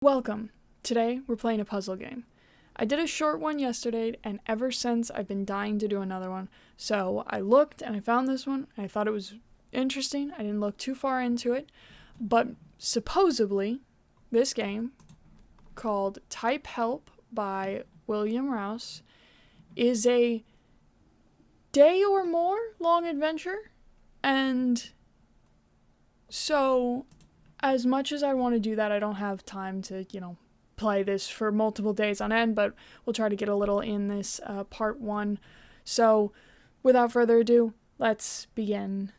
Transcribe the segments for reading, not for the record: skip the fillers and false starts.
Welcome! Today, we're playing a puzzle game. I did a short one yesterday, and ever since, I've been dying to do another one. So, I looked, and I found this one, and I thought it was interesting. I didn't look too far into it. But, supposedly, this game, called Type Help by William Rouse, is a day or more long adventure. And so, as much as I want to do that, I don't have time to, play this for multiple days on end, but we'll try to get a little in this part one. So, without further ado, let's begin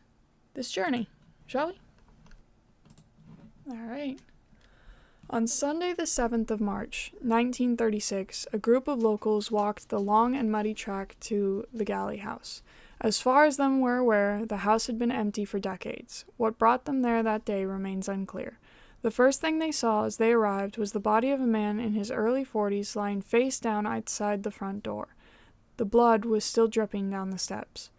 this journey, shall we? Alright. On Sunday the 7th of March, 1936, a group of locals walked the long and muddy track to the Galley House. As far as them were aware, the house had been empty for decades. What brought them there that day remains unclear. The first thing they saw as they arrived was the body of a man in his early 40s lying face down outside the front door. The blood was still dripping down the steps.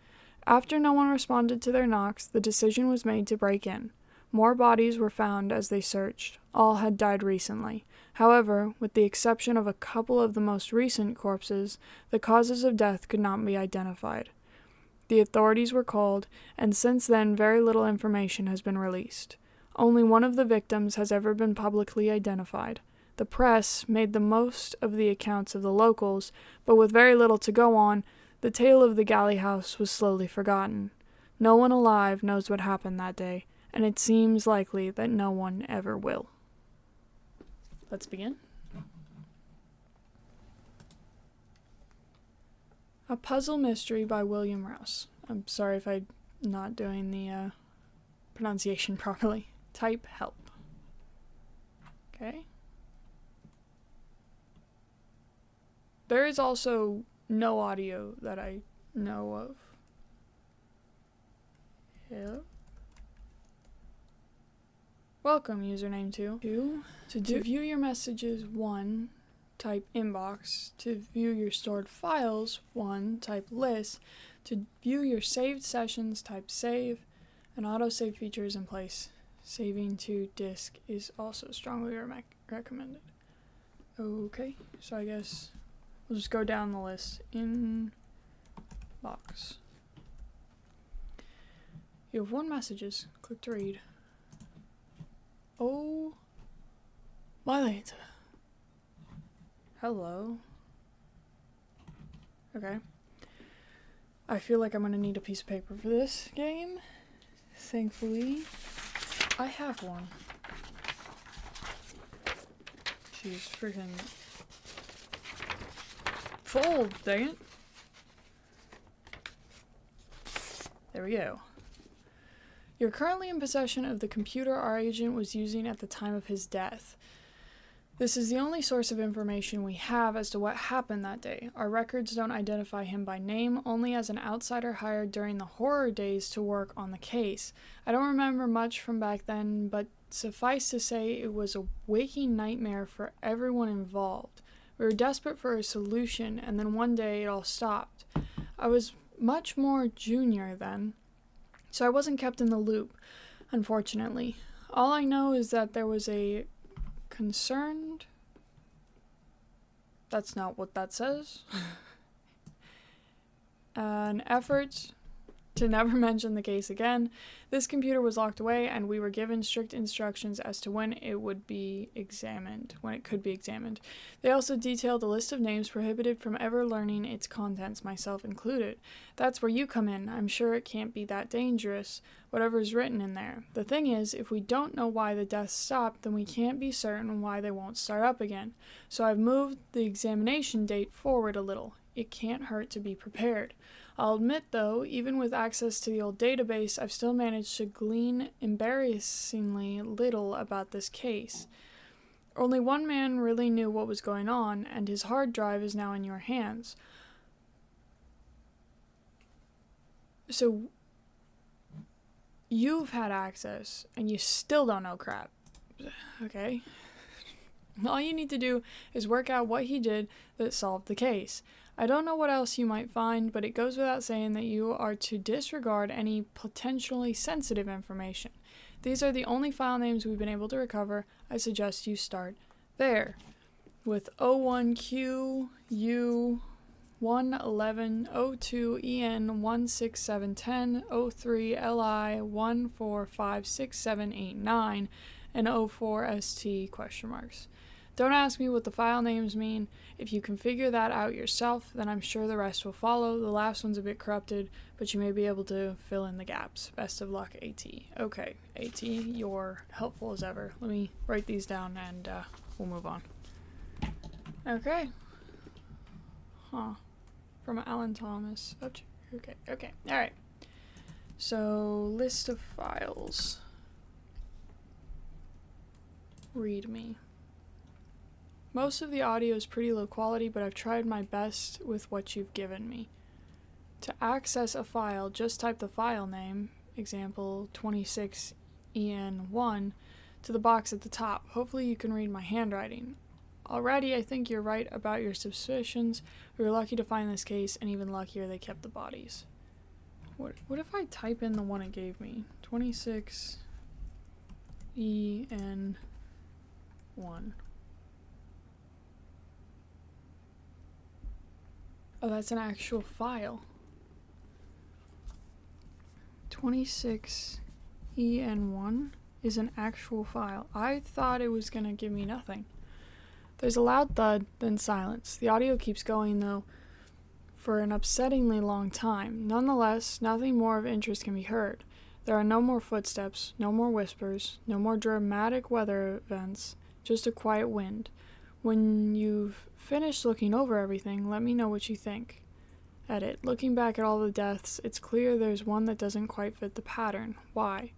After no one responded to their knocks, the decision was made to break in. More bodies were found as they searched. All had died recently. However, with the exception of a couple of the most recent corpses, the causes of death could not be identified. The authorities were called, and since then very little information has been released. Only one of the victims has ever been publicly identified. The press made the most of the accounts of the locals, but with very little to go on, the tale of the Galley House was slowly forgotten. No one alive knows what happened that day, and it seems likely that no one ever will. Let's begin. A Puzzle Mystery by William Rouse. I'm sorry if I'm not doing the pronunciation properly. Type Help. Okay. There is also no audio that I know of. Hello. Welcome, username 2. To view your messages, 1. Type inbox. To view your stored files, 1. Type list. To view your saved sessions, type save. An autosave feature is in place. Saving to disk is also strongly recommended. Okay, so I guess we'll just go down the list. Inbox. You have 1 messages. Click to read. Oh, my later. Hello. Okay. I feel like I'm gonna need a piece of paper for this game. Thankfully, I have one. She's freaking full, dang it. There we go. You're currently in possession of the computer our agent was using at the time of his death. This is the only source of information we have as to what happened that day. Our records don't identify him by name, only as an outsider hired during the horror days to work on the case. I don't remember much from back then, but suffice to say it was a waking nightmare for everyone involved. We were desperate for a solution, and then one day it all stopped. I was much more junior then, so I wasn't kept in the loop, unfortunately. All I know is that there was a concerned... That's not what that says. An effort to never mention the case again. This computer was locked away, and we were given strict instructions as to when it could be examined. They also detailed a list of names prohibited from ever learning its contents, myself included. That's where you come in. I'm sure it can't be that dangerous, whatever is written in there. The thing is, if we don't know why the deaths stopped, then we can't be certain why they won't start up again. So I've moved the examination date forward a little. It can't hurt to be prepared. I'll admit, though, even with access to the old database, I've still managed to glean embarrassingly little about this case. Only one man really knew what was going on, and his hard drive is now in your hands. So, you've had access, and you still don't know crap. Okay? All you need to do is work out what he did that solved the case. I don't know what else you might find, but it goes without saying that you are to disregard any potentially sensitive information. These are the only file names we've been able to recover. I suggest you start There. With 01QU 11102EN 16710 03LI 1456789 and 04ST question marks. Don't ask me what the file names mean. If you can figure that out yourself, then I'm sure the rest will follow. The last one's a bit corrupted, but you may be able to fill in the gaps. Best of luck, AT. Okay, AT, you're helpful as ever. Let me write these down and we'll move on. Okay. Huh. From Alan Thomas. Okay. Alright. So, list of files. Read me. Most of the audio is pretty low quality, but I've tried my best with what you've given me. To access a file, just type the file name, example 26EN1, to the box at the top. Hopefully you can read my handwriting. Already, I think you're right about your suspicions. We were lucky to find this case, and even luckier they kept the bodies. What if I type in the one it gave me? 26EN1. Oh, that's an actual file. 26EN1 is an actual file. I thought it was gonna give me nothing. There's a loud thud, then silence. The audio keeps going, though, for an upsettingly long time. Nonetheless, nothing more of interest can be heard. There are no more footsteps, no more whispers, no more dramatic weather events, just a quiet wind. When you've finished looking over everything, let me know what you think. Edit. Looking back at all the deaths, it's clear there's one that doesn't quite fit the pattern. Why?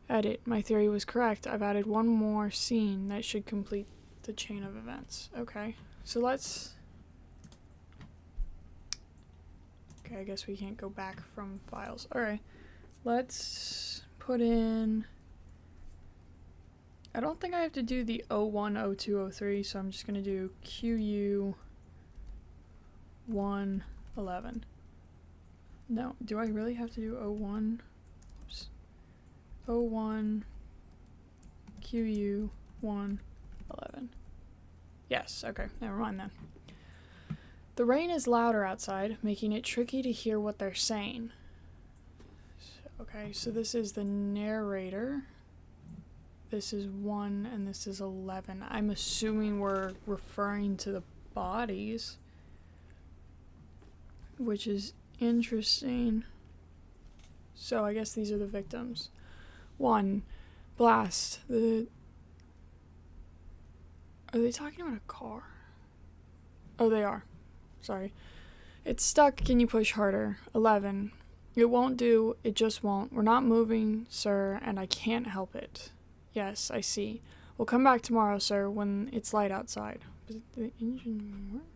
Edit. My theory was correct. I've added one more scene that should complete the chain of events. Okay, so let's... Okay, I guess we can't go back from files. Alright, let's put in... I don't think I have to do the 01, 02, 03, so I'm just going to do QU 111. No, do I really have to do 01? Oops. 01 QU 111. Yes, okay, never mind then. The rain is louder outside, making it tricky to hear what they're saying. Okay, so this is the narrator. This is 1 and this is 11. I'm assuming we're referring to the bodies, which is interesting. So I guess these are the victims. 1. Blast. Are they talking about a car? Oh, they are. Sorry. It's stuck. Can you push harder? 11. It won't do. It just won't. We're not moving, sir, and I can't help it. Yes, I see. We'll come back tomorrow, sir, when it's light outside. But the engine works.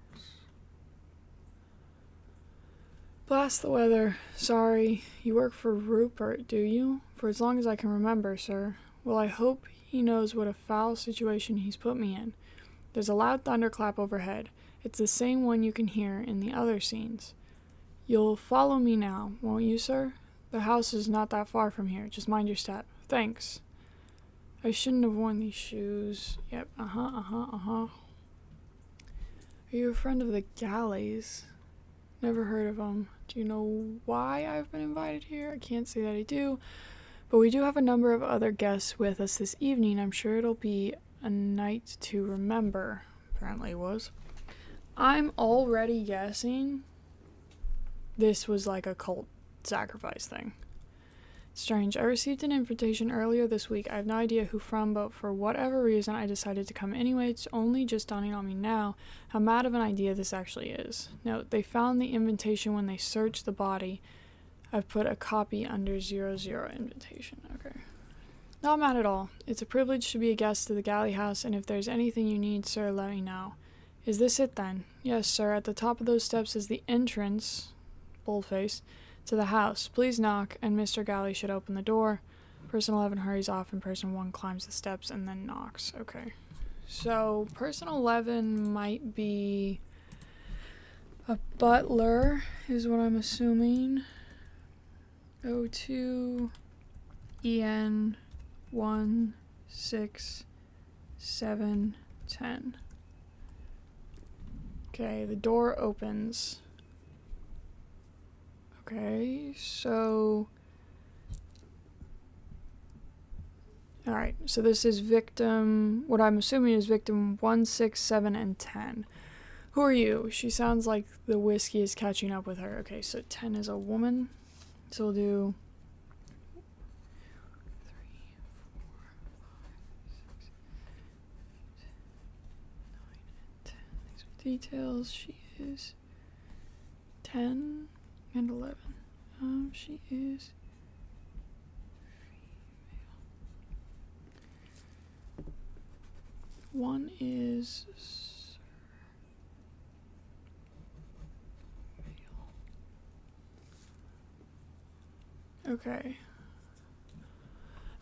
Blast the weather. Sorry. You work for Rupert, do you? For as long as I can remember, sir. Well, I hope he knows what a foul situation he's put me in. There's a loud thunderclap overhead. It's the same one you can hear in the other scenes. You'll follow me now, won't you, sir? The house is not that far from here. Just mind your step. Thanks. I shouldn't have worn these shoes. Yep, Are you a friend of the Galleys? Never heard of them. Do you know why I've been invited here? I can't say that I do. But we do have a number of other guests with us this evening. I'm sure it'll be a night to remember. Apparently it was. I'm already guessing this was like a cult sacrifice thing. Strange. I received an invitation earlier this week. I have no idea who from, but for whatever reason I decided to come anyway. It's only just dawning on me now how mad of an idea this actually is. Note, they found the invitation when they searched the body. I've put a copy under 00 invitation. Okay. Not mad at all. It's a privilege to be a guest to the Galley House, and if there's anything you need, sir, let me know. Is this it then? Yes, sir. At the top of those steps is the entrance, boldface, to the house. Please knock, and Mr. Galley should open the door. Person 11 hurries off, and person 1 climbs the steps and then knocks. Okay. So, person 11 might be a butler, is what I'm assuming. 02 EN 167 10. Okay, the door opens. Okay, so... Alright, so this is victim... What I'm assuming is victim 1, 6, 7, and 10. Who are you? She sounds like the whiskey is catching up with her. Okay, so 10 is a woman. So we'll do... 3, 4, 5, 6, 8, 9, and 10. These are details. She is 10 and 11. She is... One is... Okay.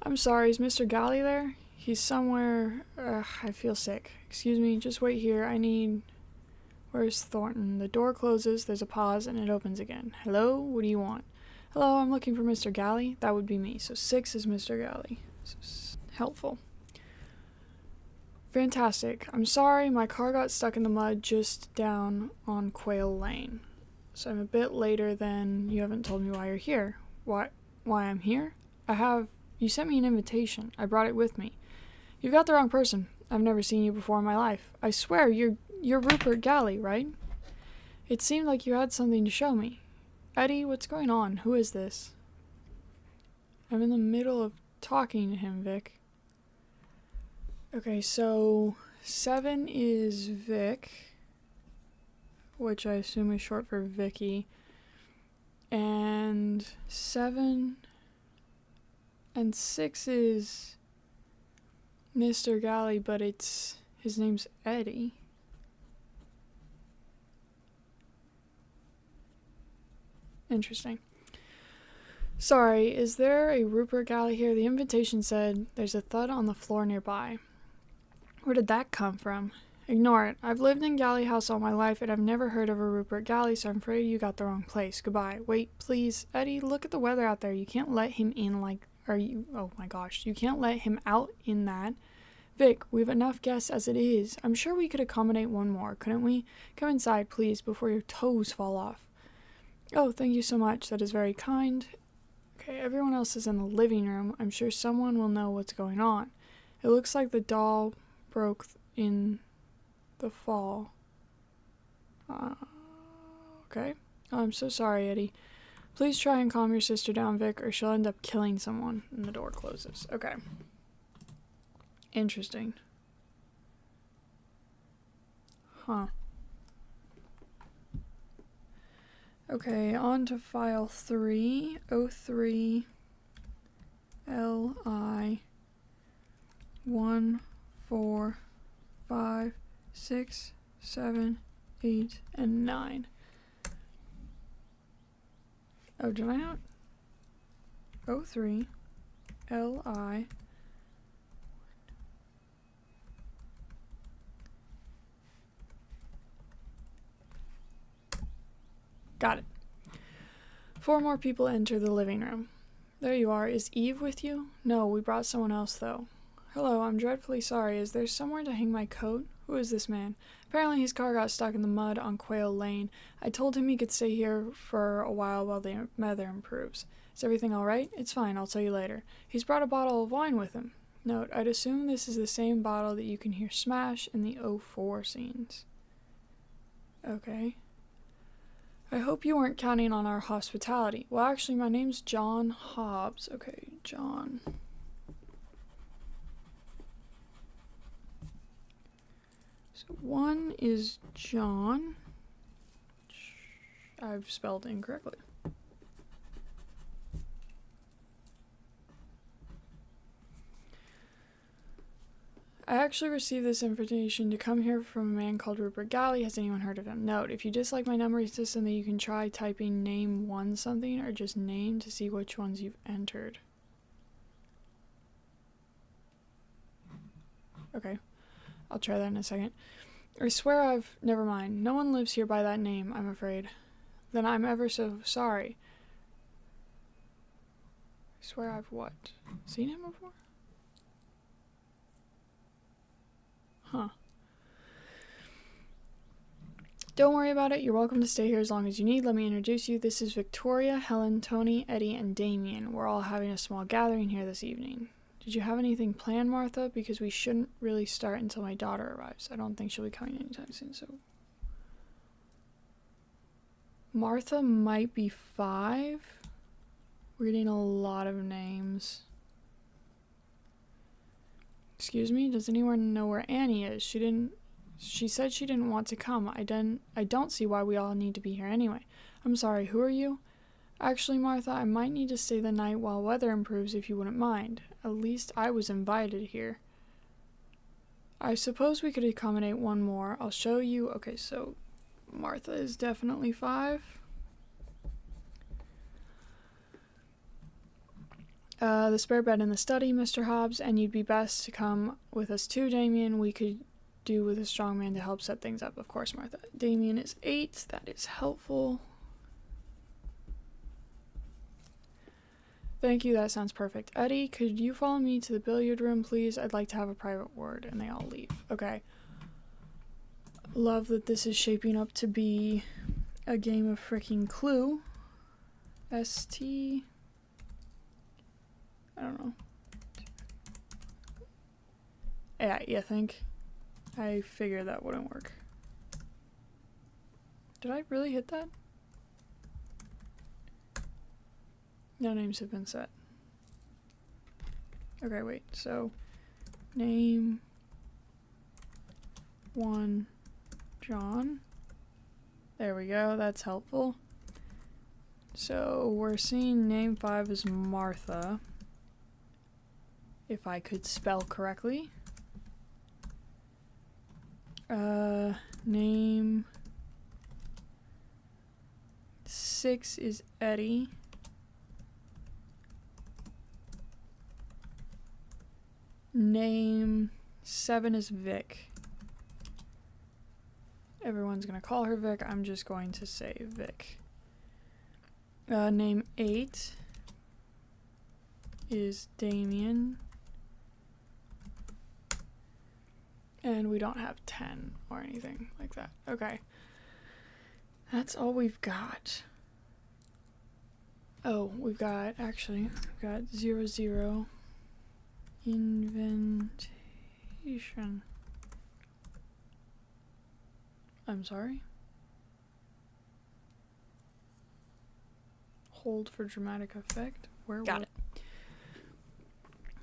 I'm sorry, is Mr. Galley there? He's somewhere... I feel sick. Excuse me, just wait here. I need... Where's Thornton? The door closes, there's a pause, and it opens again. Hello? What do you want? Hello, I'm looking for Mr. Galley. That would be me. So 6 is Mr. Galley. So helpful. Fantastic. I'm sorry, my car got stuck in the mud just down on Quail Lane. So I'm a bit later than you haven't told me why you're here. Why I'm here? You sent me an invitation. I brought it with me. You've got the wrong person. I've never seen you before in my life. I swear, you're Rupert Galley, right? It seemed like you had something to show me. Eddie, what's going on? Who is this? I'm in the middle of talking to him, Vic. Okay, so 7 is Vic, which I assume is short for Vicky, and 7 and 6 is Mr. Galley, but his name's Eddie. Interesting. Sorry, is there a Rupert Galley here? The invitation said there's a thud on the floor nearby. Where did that come from? Ignore it. I've lived in Galley House all my life, and I've never heard of a Rupert Galley, so I'm afraid you got the wrong place. Goodbye. Wait, please. Eddie, look at the weather out there. You can't let him in oh my gosh. You can't let him out in that. Vic, we've enough guests as it is. I'm sure we could accommodate one more, couldn't we? Come inside, please, before your toes fall off. Oh, thank you so much. That is very kind. Okay, everyone else is in the living room. I'm sure someone will know what's going on. It looks like the doll broke in the fall. Okay. Oh, I'm so sorry, Eddie. Please try and calm your sister down, Vic, or she'll end up killing someone. And the door closes. Okay. Interesting. Huh. Okay, on to file 3, 03 LI 1, 4, 5, 6, 7, 8, and 9. Oh, did I not? 03 LI. Got it. 4 more people enter the living room. There you are. Is Eve with you? No, we brought someone else, though. Hello, I'm dreadfully sorry. Is there somewhere to hang my coat? Who is this man? Apparently his car got stuck in the mud on Quail Lane. I told him he could stay here for a while the weather improves. Is everything alright? It's fine, I'll tell you later. He's brought a bottle of wine with him. Note, I'd assume this is the same bottle that you can hear smash in the 04 scenes. Okay. I hope you weren't counting on our hospitality. Well, actually, my name's John Hobbs. Okay, John. So 1 is John. I've spelled incorrectly. I actually received this invitation to come here from a man called Rupert Galley. Has anyone heard of him? Note, if you dislike my numbering system, that you can try typing name 1 something or just name to see which ones you've entered. Okay, I'll try that in a second. I swear never mind. No one lives here by that name, I'm afraid. Then I'm ever so sorry. I swear I've what? Seen him before? Huh. Don't worry about it. You're welcome to stay here as long as you need. Let me introduce you. This is Victoria, Helen, Tony, Eddie, and Damien. We're all having a small gathering here this evening. Did you have anything planned, Martha? Because we shouldn't really start until my daughter arrives. I don't think she'll be coming anytime soon, so... Martha might be 5. We're getting a lot of names. Excuse me? Does anyone know where Annie is? She said she didn't want to come. I don't see why we all need to be here anyway. I'm sorry, who are you? Actually, Martha, I might need to stay the night while weather improves if you wouldn't mind. At least I was invited here. I suppose we could accommodate one more. I'll show you. Okay, so Martha is definitely 5. The spare bed in the study, Mr. Hobbs, and you'd be best to come with us too, Damien. We could do with a strong man to help set things up, of course, Martha. Damien is 8. That is helpful. Thank you, that sounds perfect. Eddie, could you follow me to the billiard room, please? I'd like to have a private word. And they all leave. Okay. Love that this is shaping up to be a game of freaking Clue. ST... I don't know. Yeah, you think? I figured that wouldn't work. Did I really hit that? No names have been set. Okay, wait. So, name 1, John. There we go. That's helpful. So, we're seeing name 5 is Martha. If I could spell correctly. Name 6 is Eddie. Name 7 is Vic. Everyone's gonna call her Vic. I'm just going to say Vic. Name 8 is Damien. And we don't have 10 or anything like that. Okay. That's all we've got. Oh, we've got 00 inventation. I'm sorry? Hold for dramatic effect. Where got it?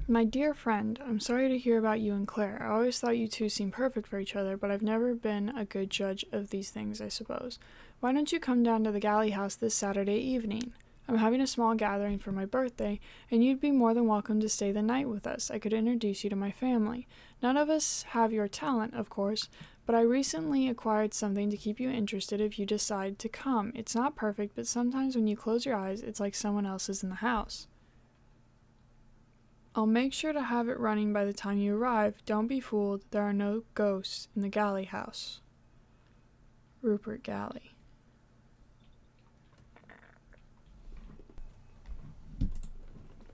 My dear friend, I'm sorry to hear about you and Claire. I always thought you two seemed perfect for each other, but I've never been a good judge of these things, I suppose. Why don't you come down to the Galley House this Saturday evening? I'm having a small gathering for my birthday, and you'd be more than welcome to stay the night with us. I could introduce you to my family. None of us have your talent, of course, but I recently acquired something to keep you interested if you decide to come. It's not perfect, but sometimes when you close your eyes, it's like someone else is in the house. I'll make sure to have it running by the time you arrive. Don't be fooled. There are no ghosts in the Galley House. Rupert Galley.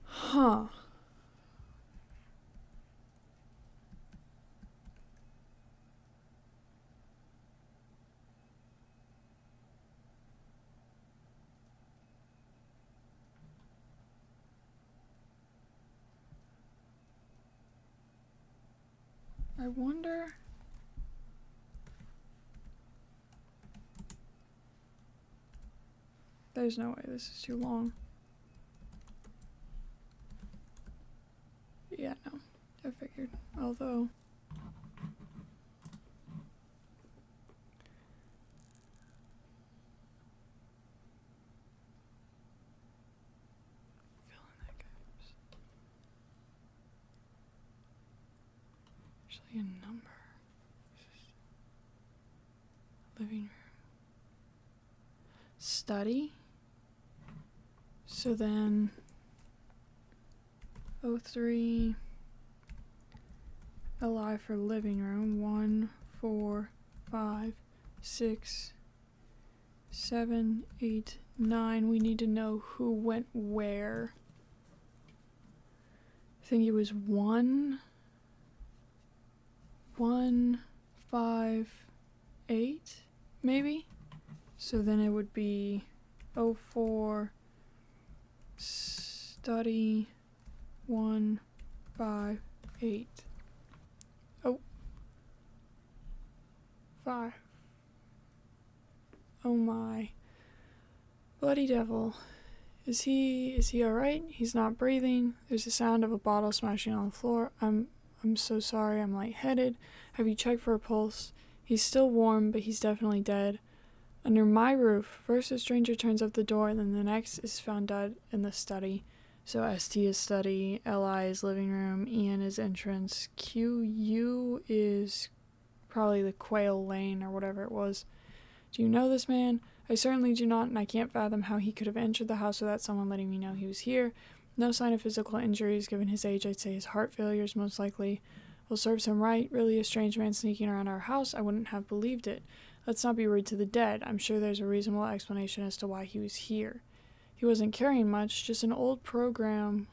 Huh. I wonder... There's no way this is too long. Yeah, no. I figured. Although... Fill in that gaps. Actually, a number. Living room. Study. So then... 03 LI for living room. 1, 4, 5, 6, 7, 8, 9. We need to know who went where. I think it was 1, 1, 5, 8, maybe? So then it would be 04 study 158. Oh. 5. Oh my. Bloody devil. Is he alright? He's not breathing. There's a sound of a bottle smashing on the floor. I'm so sorry. I'm lightheaded. Have you checked for a pulse? He's still warm, but he's definitely dead. Under my roof. First a stranger turns up the door, and then the next is found dead in the study. So ST is study, LI is living room, EN is entrance, QU is probably the Quail Lane or whatever it was. Do you know this man? I certainly do not, and I can't fathom how he could have entered the house without someone letting me know he was here. No sign of physical injuries. Given his age, I'd say his heart failure is most likely. Well, serves him right. Really a strange man sneaking around our house? I wouldn't have believed it. Let's not be rude to the dead. I'm sure there's a reasonable explanation as to why he was here. He wasn't carrying much, just an old program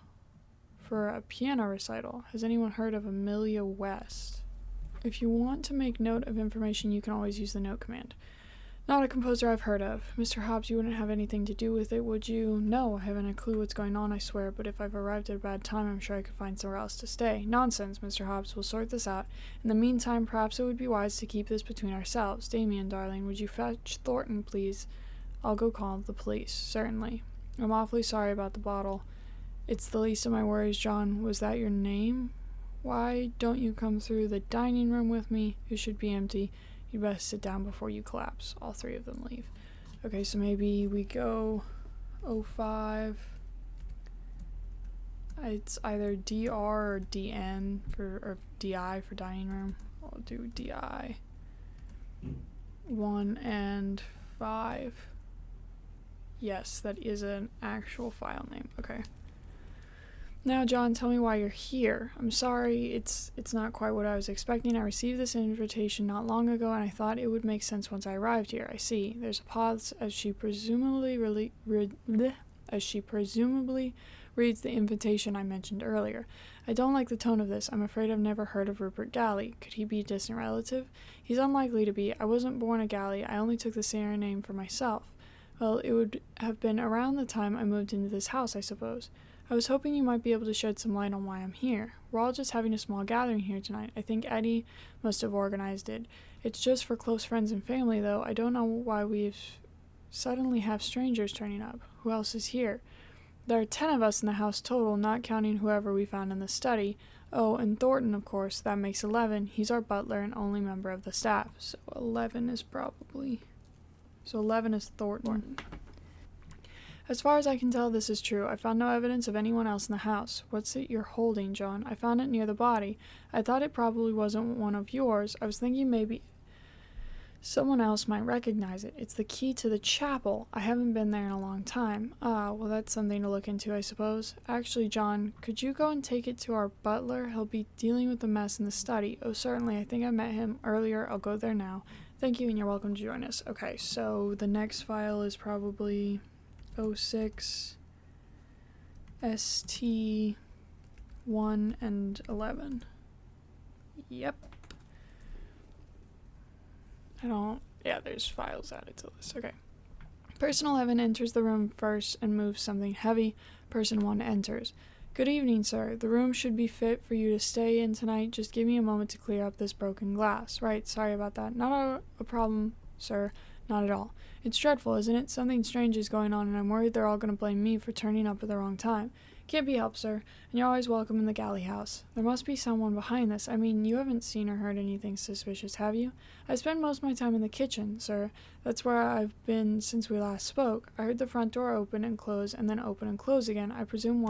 for a piano recital. Has anyone heard of Amelia West? If you want to make note of information, you can always use the note command. Not a composer I've heard of. Mr. Hobbs, you wouldn't have anything to do with it, would you? No, I haven't a clue what's going on, I swear, but if I've arrived at a bad time, I'm sure I could find somewhere else to stay. Nonsense, Mr. Hobbs, we'll sort this out. In the meantime, perhaps it would be wise to keep this between ourselves. Damien, darling, would you fetch Thornton, please? I'll go call the police. Certainly. I'm awfully sorry about the bottle. It's the least of my worries, John. Was that your name? Why don't you come through the dining room with me? It should be empty. You'd best sit down before you collapse. All three of them leave. Okay, so maybe we go 05. It's either DR or DN or DI for dining room. I'll do DI. 1 and 5. Yes, that is an actual file name. Okay. Now, John, tell me why you're here. I'm sorry, it's not quite what I was expecting. I received this invitation not long ago, and I thought it would make sense once I arrived here. I see. There's a pause as she presumably reads the invitation I mentioned earlier. I don't like the tone of this. I'm afraid I've never heard of Rupert Galley. Could he be a distant relative? He's unlikely to be. I wasn't born a Galley. I only took the surname for myself. Well, it would have been around the time I moved into this house, I suppose. I was hoping you might be able to shed some light on why I'm here. We're all just having a small gathering here tonight. I think Eddie must have organized it. It's just for close friends and family, though. I don't know why we've suddenly have strangers turning up. Who else is here? There are 10 of us in the house total, not counting whoever we found in the study. Oh, and Thornton, of course. That makes 11. He's our butler and only member of the staff. So 11 is Thornton. As far as I can tell, this is true. I found no evidence of anyone else in the house. What's it you're holding, John? I found it near the body. I thought it probably wasn't one of yours. I was thinking maybe someone else might recognize it. It's the key to the chapel. I haven't been there in a long time. Ah, well, that's something to look into, I suppose. Actually, John, could you go and take it to our butler? He'll be dealing with the mess in the study. Oh, certainly. I think I met him earlier. I'll go there now. Thank you, and you're welcome to join us. Okay, so the next file is probably 06 ST 1 and 11. Yep. There's files added to this. Okay. Person 11 enters the room first and moves something heavy. Person 1 enters. Good evening, sir. The room should be fit for you to stay in tonight. Just give me a moment to clear up this broken glass. Right, sorry about that. Not a problem, sir. Not at all. It's dreadful, isn't it? Something strange is going on, and I'm worried they're all going to blame me for turning up at the wrong time. Can't be helped, sir, and you're always welcome in the galley house. There must be someone behind this. I mean, you haven't seen or heard anything suspicious, have you? I spend most of my time in the kitchen, sir. That's where I've been since we last spoke. I heard the front door open and close, and then open and close again. I presume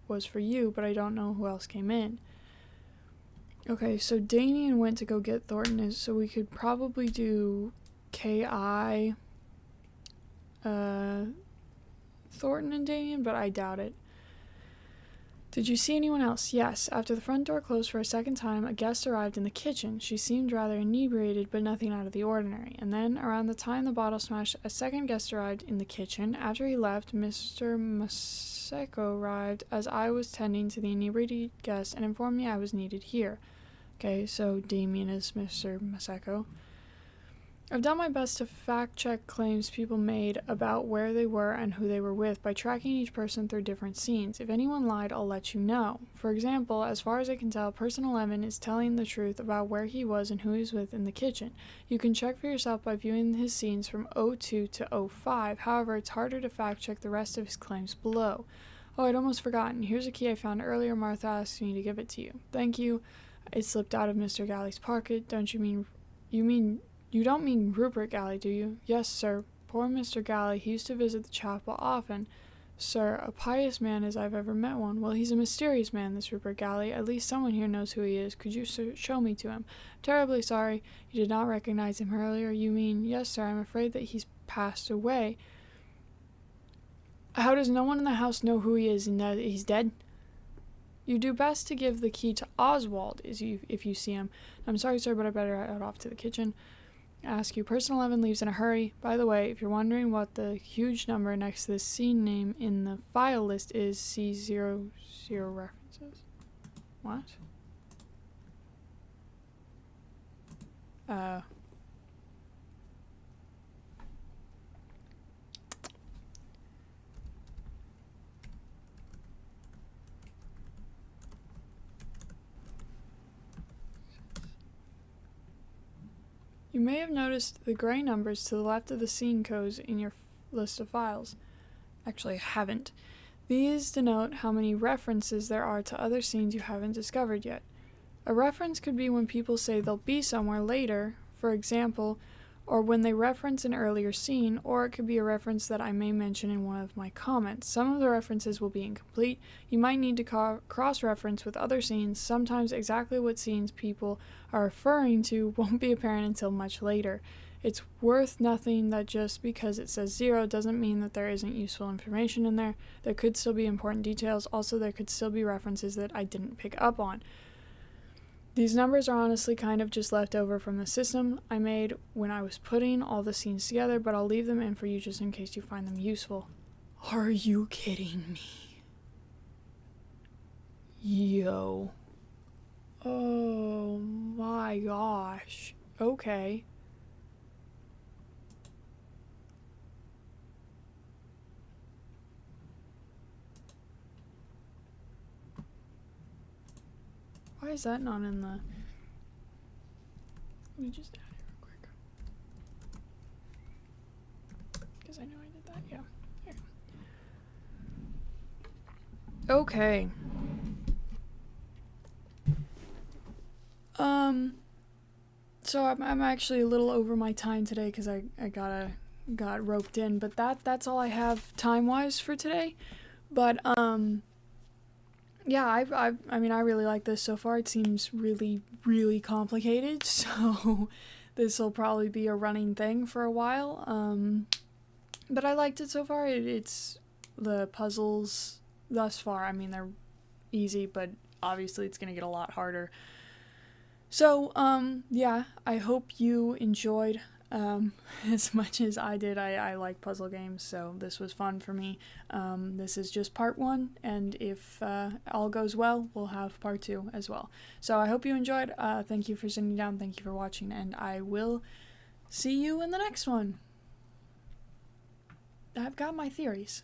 was for you, but I don't know who else came in. Okay, so Damien went to go get Thornton, so we could probably do K.I. Thornton and Damien, but I doubt it. Did you see anyone else? Yes. After the front door closed for a second time, a guest arrived in the kitchen. She seemed rather inebriated, but nothing out of the ordinary. And then, around the time the bottle smashed, a second guest arrived in the kitchen. After he left, Mr. Maseko arrived as I was tending to the inebriated guest and informed me I was needed here. Okay, so Damien is Mr. Maseko. I've done my best to fact-check claims people made about where they were and who they were with by tracking each person through different scenes. If anyone lied, I'll let you know. For example, as far as I can tell, Person 11 is telling the truth about where he was and who he was with in the kitchen. You can check for yourself by viewing his scenes from 02 to 05. However, it's harder to fact-check the rest of his claims below. Oh, I'd almost forgotten. Here's a key I found earlier. Martha asked me to give it to you. Thank you. It slipped out of Mr. Galley's pocket. You don't mean Rupert Galley, do you? Yes, sir. Poor Mr. Galley. He used to visit the chapel often. Sir, a pious man as I've ever met one. Well, he's a mysterious man, this Rupert Galley. At least someone here knows who he is. Could you show me to him? Terribly sorry. You did not recognize him earlier. You mean, yes, sir, I'm afraid that he's passed away. How does no one in the house know who he is and that he's dead? You do best to give the key to Oswald if you see him. I'm sorry, sir, but I better head off to the kitchen. Ask you. Person 11 leaves in a hurry. By the way, if you're wondering what the huge number next to the scene name in the file list is, see 00 references. What? You may have noticed the gray numbers to the left of the scene codes in your list of files. Actually, I haven't. These denote how many references there are to other scenes you haven't discovered yet. A reference could be when people say they'll be somewhere later, for example, or when they reference an earlier scene, or it could be a reference that I may mention in one of my comments. Some of the references will be incomplete. You might need to cross-reference with other scenes. Sometimes exactly what scenes people are referring to won't be apparent until much later. It's worth nothing that just because it says 0 doesn't mean that there isn't useful information in there. There could still be important details. Also, there could still be references that I didn't pick up on. These numbers are honestly kind of just left over from the system I made when I was putting all the scenes together, but I'll leave them in for you just in case you find them useful. Are you kidding me? Yo. Oh my gosh. Okay. Why is that not in the... Let me just add it real quick. Because I know I did that, yeah. There. Okay. So I'm actually a little over my time today because I got roped in, but that's all I have time-wise for today. But, yeah, I mean, I really like this so far. It seems really, really complicated, so this will probably be a running thing for a while. But I liked it so far. It's the puzzles thus far. I mean, they're easy, but obviously it's going to get a lot harder. So, yeah, I hope you enjoyed as much as I did. I like puzzle games, so this was fun for me. This is just part 1, and if all goes well, we'll have part 2 as well. So I hope you enjoyed. Thank you for sitting down. Thank you for watching, and I will see you in the next one. I've got my theories.